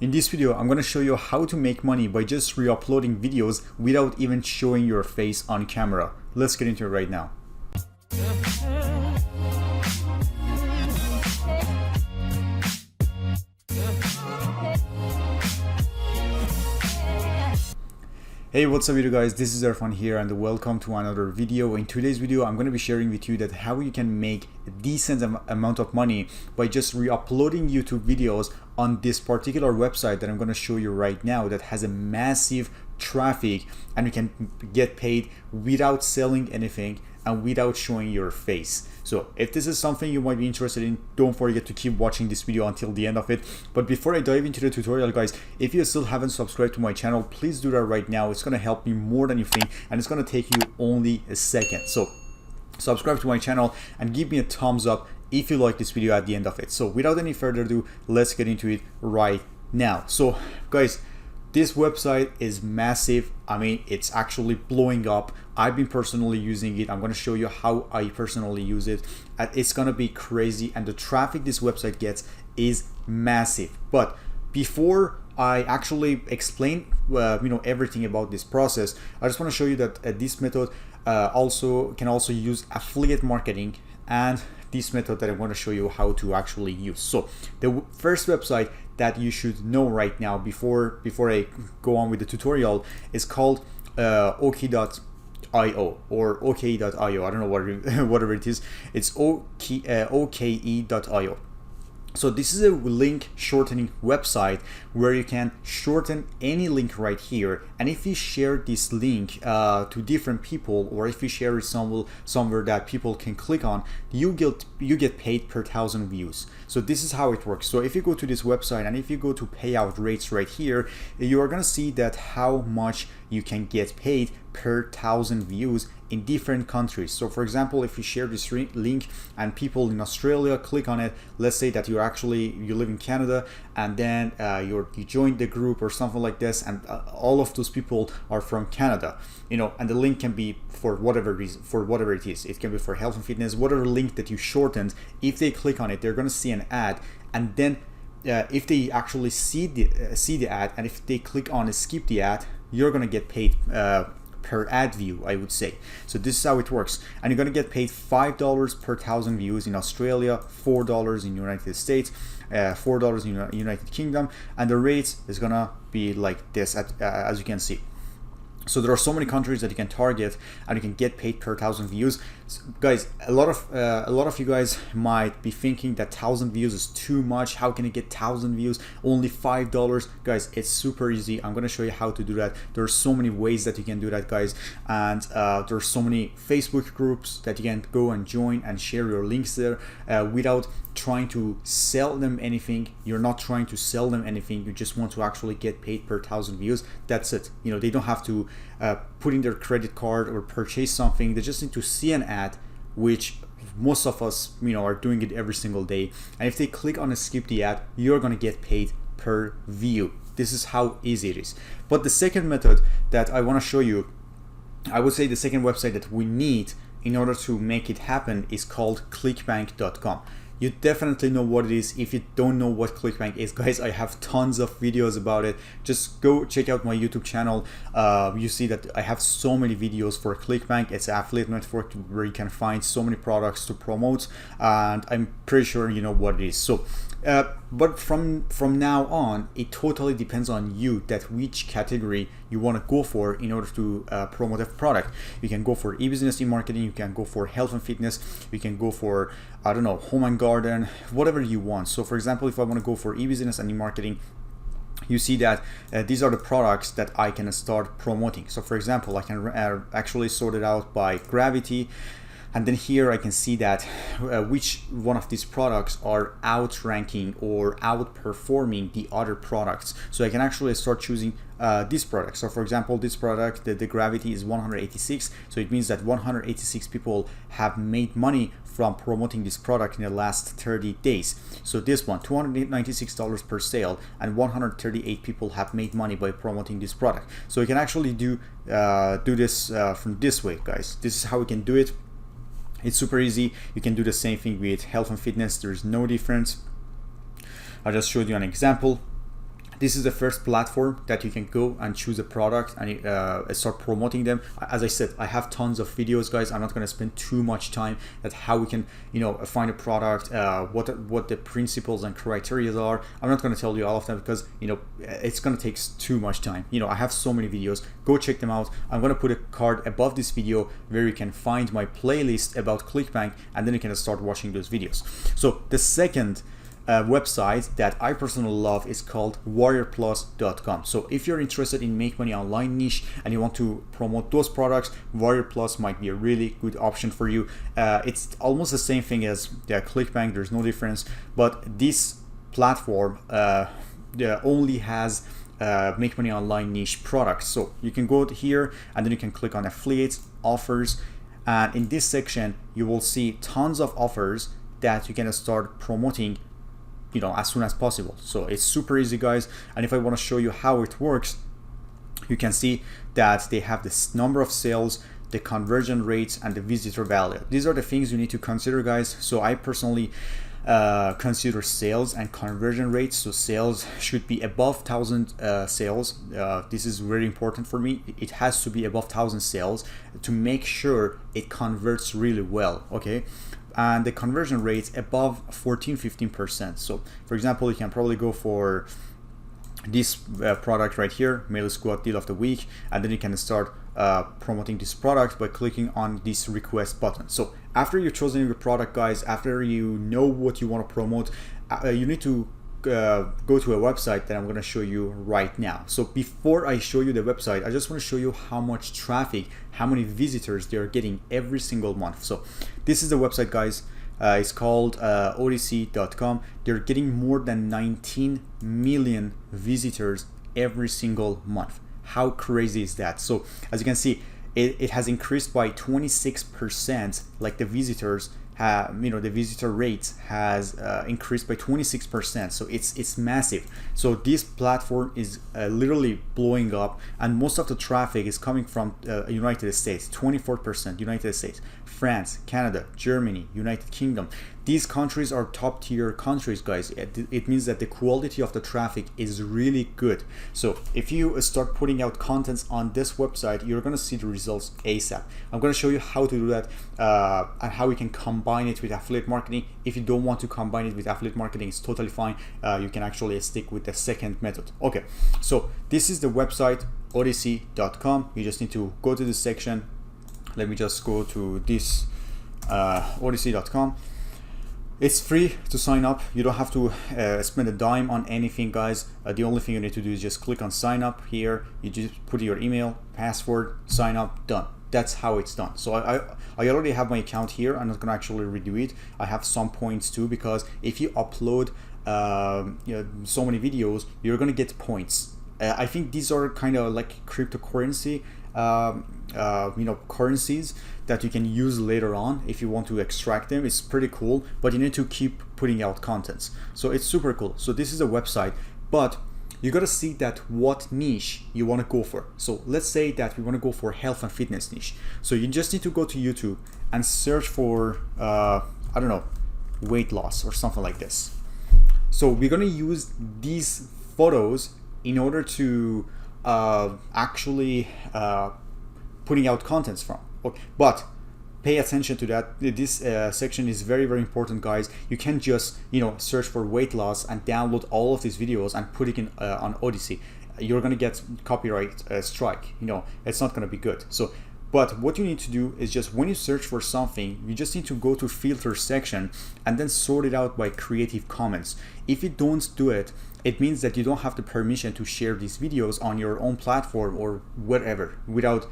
In this video, I'm going to show you how to make money by just re-uploading videos without even showing your face on camera. Let's get into it right now. Hey, what's up you guys, this is Irfan here and welcome to another video. In today's video, I'm going to be sharing with you that how you can make a decent amount of money by just re-uploading YouTube videos on this particular website that I'm going to show you right now that has a massive traffic, and you can get paid without selling anything and without showing your face. So if this is something you might be interested in, don't forget to keep watching this video until the end of it. But before I dive into the tutorial, guys, if you still haven't subscribed to my channel, please do that right now. It's going to help me more than you think, and it's going to take you only a second. So subscribe to my channel and give me a thumbs up if you like this video at the end of it. So without any further ado, let's get into it right now. So guys, this website is massive. I mean, it's actually blowing up. I've been personally using it. I'm going to show you how I personally use it. It's going to be crazy, and the traffic this website gets is massive. But before I actually explain everything about this process, I just want to show you that this method can also use affiliate marketing, and this method that I'm going to show you how to actually use. So the first website that you should know right now before I go on with the tutorial is called OK.io or OK.io. I don't know whatever it is. It's OKE.io. So this is a link shortening website where you can shorten any link right here, and if you share this link to different people, or if you share it somewhere that people can click on, you get paid per 1,000 views. So this is how it works. So if you go to this website and if you go to payout rates right here, you are gonna see that how much you can get paid per 1,000 views in different countries. So for example, if you share this link and people in Australia click on it, let's say that you live in Canada, and then you joined the group or something like this, and all of those people are from Canada, and the link can be for whatever reason, for whatever it is. It can be for health and fitness, whatever link that you shortened. If they click on it, they're going to see an ad, and then if they actually see the ad, and if they click on skip the ad, you're going to get paid per ad view, I would say. So this is how it works, and you're going to get paid $5 per 1,000 views in Australia, $4 in United States, $4 in United Kingdom, and the rates is gonna be like this as you can see. So there are so many countries that you can target, and you can get paid per 1,000 views. So guys, a lot of you guys might be thinking that 1,000 views is too much. How can you get 1,000 views? Only $5, guys. It's super easy. I'm gonna show you how to do that. There are so many ways that you can do that, guys, and there are so many Facebook groups that you can go and join and share your links there without trying to sell them anything. You're not trying to sell them anything. You just want to actually get paid per 1,000 views. That's it. They don't have to put in their credit card or purchase something. They just need to see an ad, which most of us are doing it every single day, and if they click on skip the ad, you're gonna get paid per view. This is how easy it is. But the second method that I want to show you, I would say the second website that we need in order to make it happen is called Clickbank.com. You definitely know what it is. If you don't know what Clickbank is, guys, I have tons of videos about it. Just go check out my YouTube channel. You see that I have so many videos for Clickbank. It's an affiliate network where you can find so many products to promote, and I'm pretty sure you know what it is. So but from now on, it totally depends on you that which category you want to go for in order to promote a product. You can go for e-business, e-marketing, you can go for health and fitness, you can go for, I don't know, home and garden, whatever you want. So for example, if I want to go for e-business and e-marketing, you see that these are the products that I can start promoting. So for example, I can actually sort it out by gravity, and then here I can see that which one of these products are outranking or outperforming the other products. So I can actually start choosing this product. So for example, this product, the gravity is 186. So it means that 186 people have made money from promoting this product in the last 30 days. So this one, $296 per sale, and 138 people have made money by promoting this product. So you can actually do this from this way, guys. This is how we can do it. It's super easy. You can do the same thing with health and fitness. There's no difference. I just showed you an example. This is the first platform that you can go and choose a product and start promoting them. As I said, I have tons of videos, guys. I'm not going to spend too much time at how we can, find a product, what the principles and criteria are. I'm not going to tell you all of them because, it's going to take too much time. I have so many videos. Go check them out. I'm going to put a card above this video where you can find my playlist about Clickbank, and then you can start watching those videos. So the second website that I personally love is called warriorplus.com. So if you're interested in make money online niche and you want to promote those products, Warrior Plus might be a really good option for you. It's almost the same thing as the Clickbank, there's no difference, but this platform only has make money online niche products. So you can go here and then you can click on affiliates, offers, and in this section you will see tons of offers that you can start promoting as soon as possible. So it's super easy, guys. And if I want to show you how it works, you can see that they have this number of sales, the conversion rates, and the visitor value. These are the things you need to consider, guys. So I personally consider sales and conversion rates. So sales should be above 1,000 sales. This is very important for me. It has to be above 1,000 sales to make sure it converts really well. Okay. And the conversion rates above 14-15%. So for example, you can probably go for this product right here, Mail Squad Deal of the Week, and then you can start promoting this product by clicking on this request button. So after you've chosen your product, guys, after you know what you want to promote, you need to go to a website that I'm going to show you right now. So before I show you the website, I just want to show you how much traffic, how many visitors they are getting every single month. So this is the website, guys. It's called Odyssey.com. They're getting more than 19 million visitors every single month. How crazy is that? So as you can see, it has increased by 26%, like the visitors the visitor rate has increased by 26%. So it's massive. So this platform is literally blowing up, and most of the traffic is coming from United States. 24% United States, France, Canada, Germany, United Kingdom. These countries are top tier countries, guys. It means that the quality of the traffic is really good. So if you start putting out contents on this website, you're going to see the results ASAP. I'm going to show you how to do that and how we can combine it with affiliate marketing. If you don't want to combine it with affiliate marketing, it's totally fine. You can actually stick with the second method. Okay, so this is the website, odyssey.com. You just need to go to this section. Let me just go to this odyssey.com. It's free to sign up. You don't have to spend a dime on anything, guys. The only thing you need to do is just click on sign up here. You just put your email, password, sign up, done. That's how it's done. So I already have my account here. I'm not gonna actually redo it. I have some points too, because if you upload so many videos, you're gonna get points. I think these are kind of like cryptocurrency currencies that you can use later on if you want to extract them. It's pretty cool, but you need to keep putting out contents. So it's super cool. So this is a website, but you got to see that what niche you want to go for. So let's say that we want to go for health and fitness niche. So you just need to go to YouTube and search for I don't know, weight loss or something like this. So we're going to use these photos in order to actually putting out contents from. Okay, but pay attention to that. This section is very, very important, guys. You can't just search for weight loss and download all of these videos and put it in on Odyssey. You're gonna get copyright strike. It's not gonna be good. So but what you need to do is just when you search for something, you just need to go to filter section and then sort it out by Creative Commons. If you don't do it, it means that you don't have the permission to share these videos on your own platform or wherever without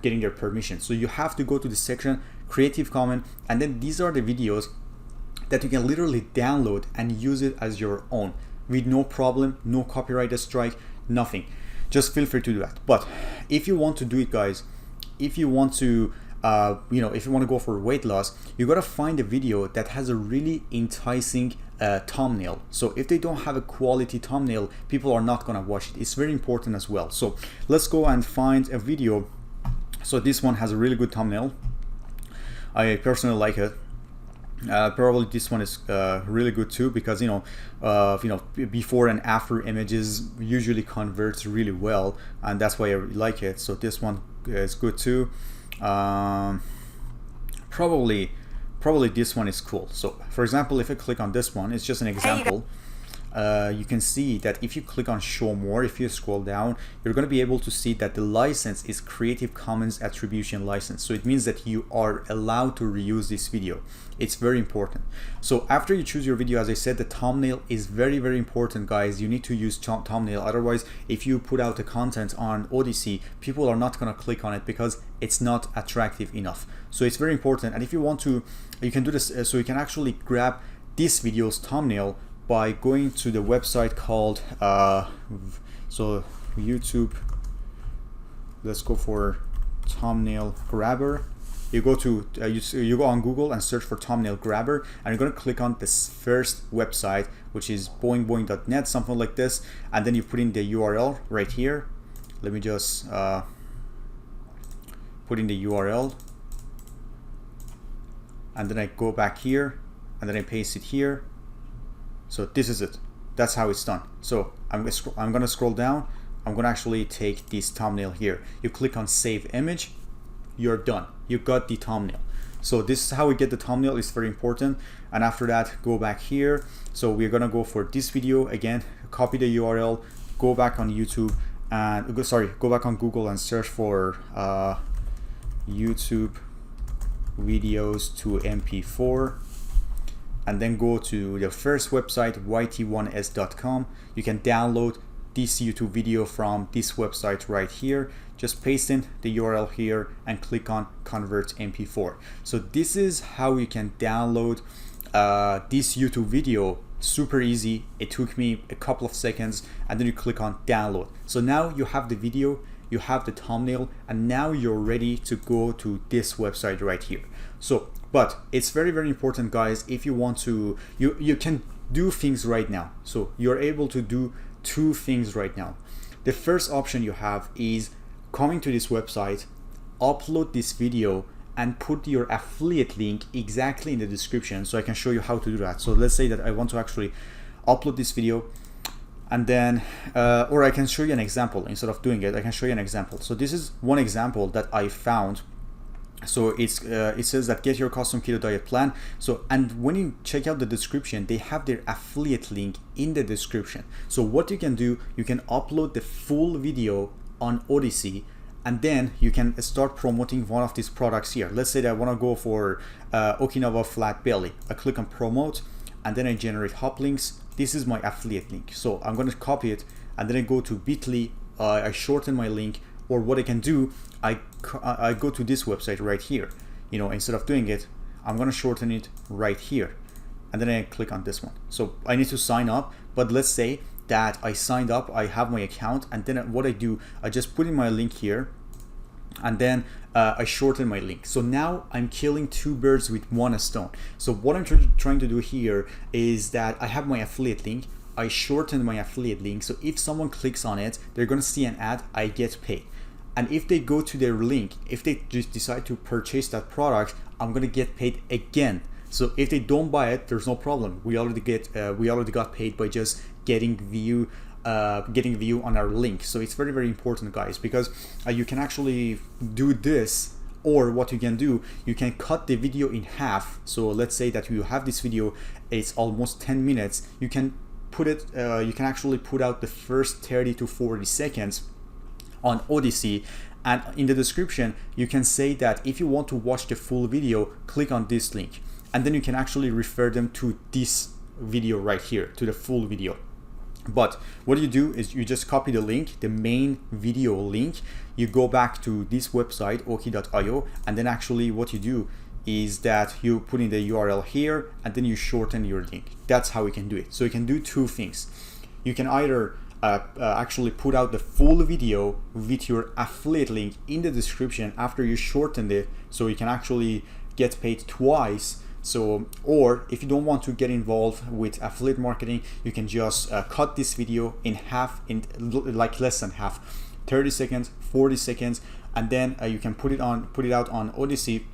getting their permission. So you have to go to the section Creative Commons, and then these are the videos that you can literally download and use it as your own with no problem, no copyright strike, nothing. Just feel free to do that. But if you want to do it, guys, if you want to if you want to go for weight loss, you got to find a video that has a really enticing thumbnail. So if they don't have a quality thumbnail, people are not gonna watch it. It's very important as well. So let's go and find a video. So this one has a really good thumbnail. I personally like it. Probably this one is really good too, because before and after images usually converts really well, and that's why I really like it. So this one is good too. Probably this one is cool. So for example, if I click on this one, it's just an example. You can see that if you click on show more, if you scroll down, you're going to be able to see that the license is Creative Commons Attribution license. So it means that you are allowed to reuse this video. It's very important. So after you choose your video, as I said, the thumbnail is very, very important, guys. You need to use thumbnail. Otherwise, if you put out the content on Odyssey, people are not going to click on it because it's not attractive enough. So it's very important. And if you want to, you can do this. So you can actually grab this video's thumbnail by going to the website called so YouTube. Let's go for thumbnail grabber. You go to you go on Google and search for thumbnail grabber, and you're going to click on this first website, which is boingboing.net, something like this, and then you put in the URL right here. Let me just put in the URL, and then I go back here, and then I paste it here. So this is it. That's how it's done. So I'm gonna scroll down. I'm gonna actually take this thumbnail here. You click on save image. You're done. You got the thumbnail. So this is how we get the thumbnail. It's very important. And after that, go back here. So we're gonna go for this video again. Copy the URL. Go back on YouTube and go back on Google and search for YouTube videos to MP4. And then go to the first website, yt1s.com. You can download this YouTube video from this website right here. Just paste in the URL here and click on convert MP4. So this is how you can download this YouTube video. Super easy. It took me a couple of seconds, and then you click on download. So now you have the video, you have the thumbnail, and now you're ready to go to this website right here. So but it's very, very important, guys. If you want to, you can do things right now. So you're able to do two things right now. The first option you have is coming to this website, upload this video, and put your affiliate link exactly in the description. So I can show you how to do that. So let's say that I want to actually upload this video, and then or I can show you an example. Instead of doing it, I can show you an example. So this is one example that I found. So it says that get your custom keto diet plan. So, and when you check out the description, they have their affiliate link in the description. So what you can do, you can upload the full video on Odyssey, and then you can start promoting one of these products here. Let's say that I want to go for Okinawa flat belly. I click on promote, and then I generate hop links. This is my affiliate link. So I'm going to copy it, and then I go to bit.ly, I shorten my link, or what I can do, I go to this website right here. Instead of doing it, I'm gonna shorten it right here, and then I click on this one. So I need to sign up, but let's say that I signed up, I have my account, and then what I do, I just put in my link here, and then I shorten my link. So now I'm killing two birds with one stone. So what I'm trying to do here is that I have my affiliate link, I shorten my affiliate link, so if someone clicks on it, they're gonna see an ad, I get paid. And if they go to their link, if they just decide to purchase that product, I'm gonna get paid again. So if they don't buy it, there's no problem. We already got paid by just getting view on our link. So it's very, very important, guys, because you can actually do this, or what you can do, you can cut the video in half. So let's say that you have this video, it's almost 10 minutes. You can put it, you can actually put out the first 30 to 40 seconds on Odyssey, and in the description you can say that if you want to watch the full video, click on this link, and then you can actually refer them to this video right here, to the full video. But what you do is you just copy the link, the main video link, you go back to this website oki.io, and then actually what you do is that you put in the URL here, and then you shorten your link. That's how we can do it. So you can do two things. You can either actually put out the full video with your affiliate link in the description after you shortened it, so you can actually get paid twice. So, or if you don't want to get involved with affiliate marketing, you can just cut this video in half, in like less than half, 30 seconds, 40 seconds, and then you can put it out on Odyssey,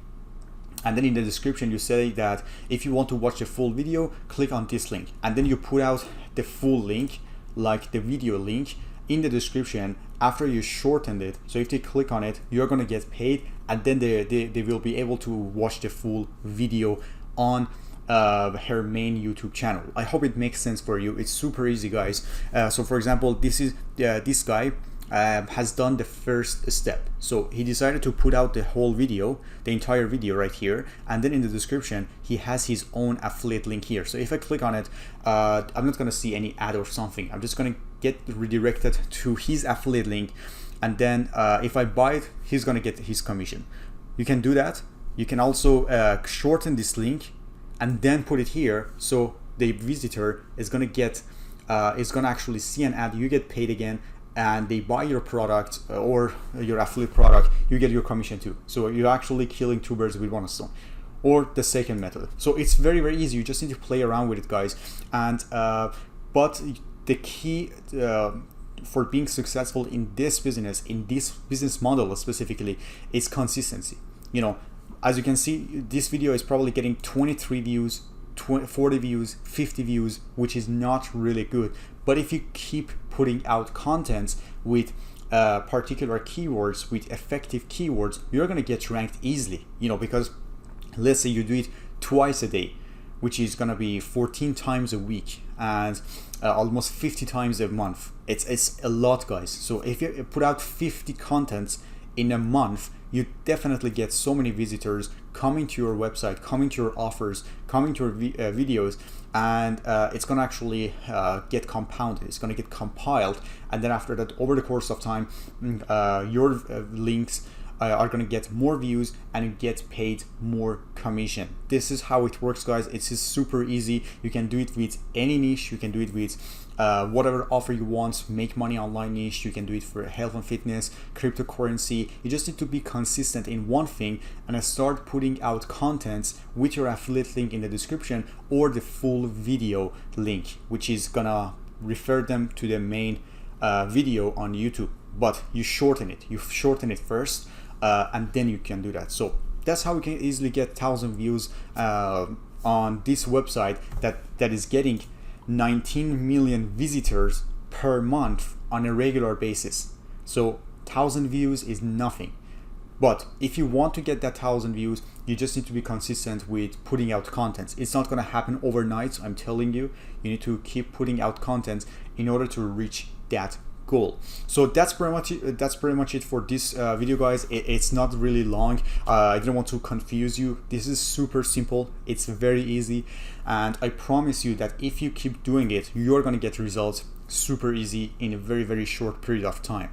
and then in the description you say that if you want to watch the full video, click on this link, and then you put out the full link, like the video link, in the description after you shortened it. So if they click on it, you're gonna get paid, and then they will be able to watch the full video on her main YouTube channel. I hope it makes sense for you. It's super easy, guys. So for example, this guy has done the first step. So he decided to put out the whole video, the entire video right here, and then in the description he has his own affiliate link here. So if I click on it, I'm not gonna see any ad or something. I'm just gonna get redirected to his affiliate link, and then if I buy it, he's gonna get his commission. You can do that. You can also shorten this link and then put it here, so the visitor is gonna get is gonna actually see an ad, you get paid again, and they buy your product or your affiliate product, you get your commission too. So you're actually killing two birds with one stone. Or the second method. So it's very, very easy. You just need to play around with it, guys. And but the key for being successful in this business model specifically, is consistency. You know, as you can see, this video is probably getting 23 views, 40 views, 50 views, which is not really good. But if you keep putting out contents with particular keywords, with effective keywords, you're gonna get ranked easily. You know, because let's say you do it twice a day, which is gonna be 14 times a week, and almost 50 times a month. It's a lot, guys. So if you put out 50 contents in a month, you definitely get so many visitors coming to your website, coming to your offers, coming to your videos, and it's gonna actually get compounded. It's gonna get compiled, and then after that, over the course of time, your links are gonna get more views, and you get paid more commission. This is how it works, guys. It's just super easy. You can do it with any niche. You can do it with whatever offer you want. Make money online niche. You can do it for health and fitness, cryptocurrency. You just need to be consistent in one thing and start putting out contents with your affiliate link in the description, or the full video link, which is gonna refer them to the main video on YouTube. But you shorten it. You shorten it first, and then you can do that. So that's how we can easily get 1,000 views on this website that is getting 19 million visitors per month on a regular basis. So 1,000 views is nothing. But if you want to get that 1,000 views, you just need to be consistent with putting out contents. It's not going to happen overnight, I'm telling you. You need to keep putting out content in order to reach that goal. So that's pretty much it for this video, guys. It's not really long. I didn't want to confuse you. This is super simple. It's very easy, and I promise you that if you keep doing it, you're gonna get results super easy in a very, very short period of time.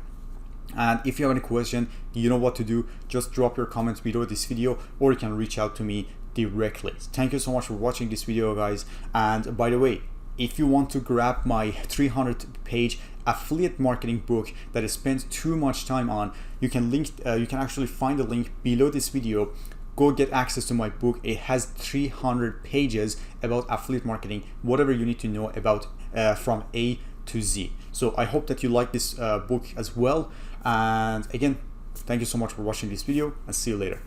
And if you have any question, you know what to do. Just drop your comments below this video, or you can reach out to me directly. Thank you so much for watching this video, guys. And by the way, if you want to grab my 300-page affiliate marketing book that I spent too much time on, you can actually find the link below this video. Go get access to my book. It has 300 pages about affiliate marketing, whatever you need to know about from A to Z. So I hope that you like this book as well. And again, thank you so much for watching this video, and see you later.